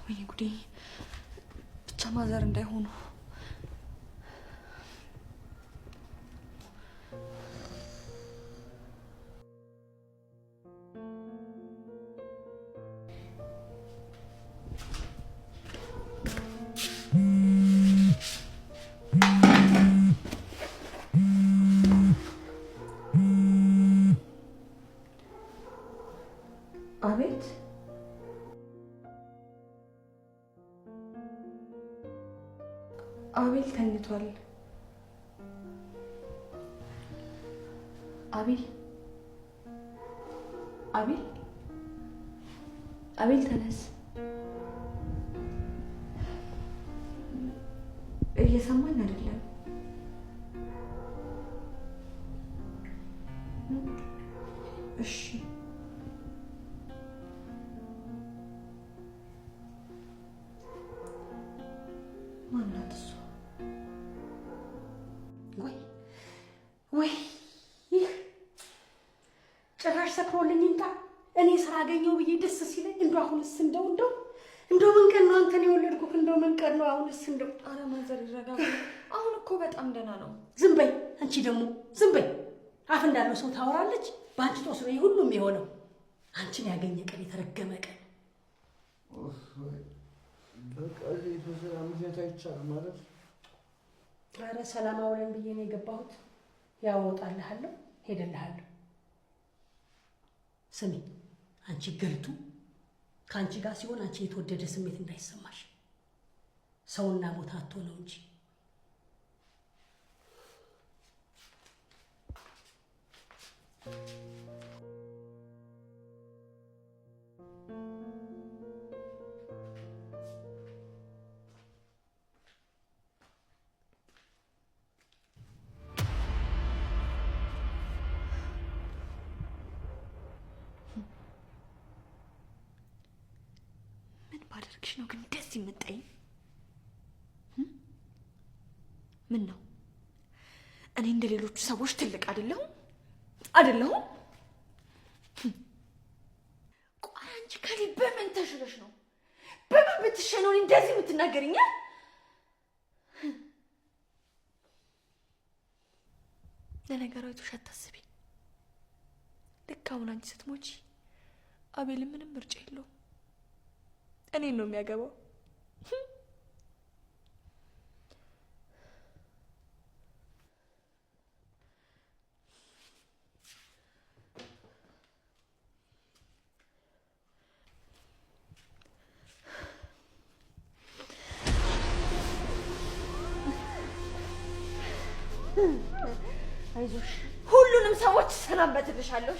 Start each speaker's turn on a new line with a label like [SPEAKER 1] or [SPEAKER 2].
[SPEAKER 1] ወይኔ ጉዴ! ብቻ ማዘር እንዳይሆኑ። አቤት አቤል ተኝቷል። አቤል አቤል አቤል ተነስ። እየሰማኝ አይደለም? እሺ ማናት እሷ? ወይ ጭራሽ ሰክሮልኝ እንታ እኔ ስራ አገኘው ብዬ ደስ ሲለኝ እንደው አሁንስ እንደው ምን ቀን ነው አንተን የወለድኩት? እንደው ምን ቀን ነው አሁንስ? እንደው
[SPEAKER 2] ኧረ ማዘር ይረጋጋ። አሁን እኮ በጣም ደህና ነው።
[SPEAKER 3] ዝም በይ አንቺ ደግሞ ዝም በይ። አፍ እንዳለው ሰው ታወራለች። በአንቺ ጦስ ነው ሁሉም የሆነው። አንቺን ያገኘ ቀን የተረገመ ቀን።
[SPEAKER 4] በቃ በሰላም ምክንያት አይቻልም ማለት።
[SPEAKER 3] ኧረ ሰላም አውለን ብዬ ነው የገባሁት። ያው እወጣልሃለሁ፣ ሄደልሃለሁ። ስሚ አንቺ ገልቱ፣ ከአንቺ ጋር ሲሆን አንቺ የተወደደ ስሜት እንዳይሰማሽ። ሰውና ቦታ አጥቶ ነው እንጂ
[SPEAKER 1] ባደርግሽ ነው ግን ደስ የምጠይኝ? ምን ነው እኔ እንደ ሌሎቹ ሰዎች ትልቅ አይደለሁም? ቆይ አንቺ ከኔ በምን ተሽለሽ ነው? በምን ብትሸሽ ነው እንደዚህ የምትናገሪኝ? ለነገሩ አይቶሽ አታስቢ። ልክ አሁን አንቺ ስትሞቺ አቤል ምንም ምርጫ የለውም፣ እኔን ነው የሚያገባው። አይዞሽ፣ ሁሉንም ሰዎች ሰናበትልሻለሁ።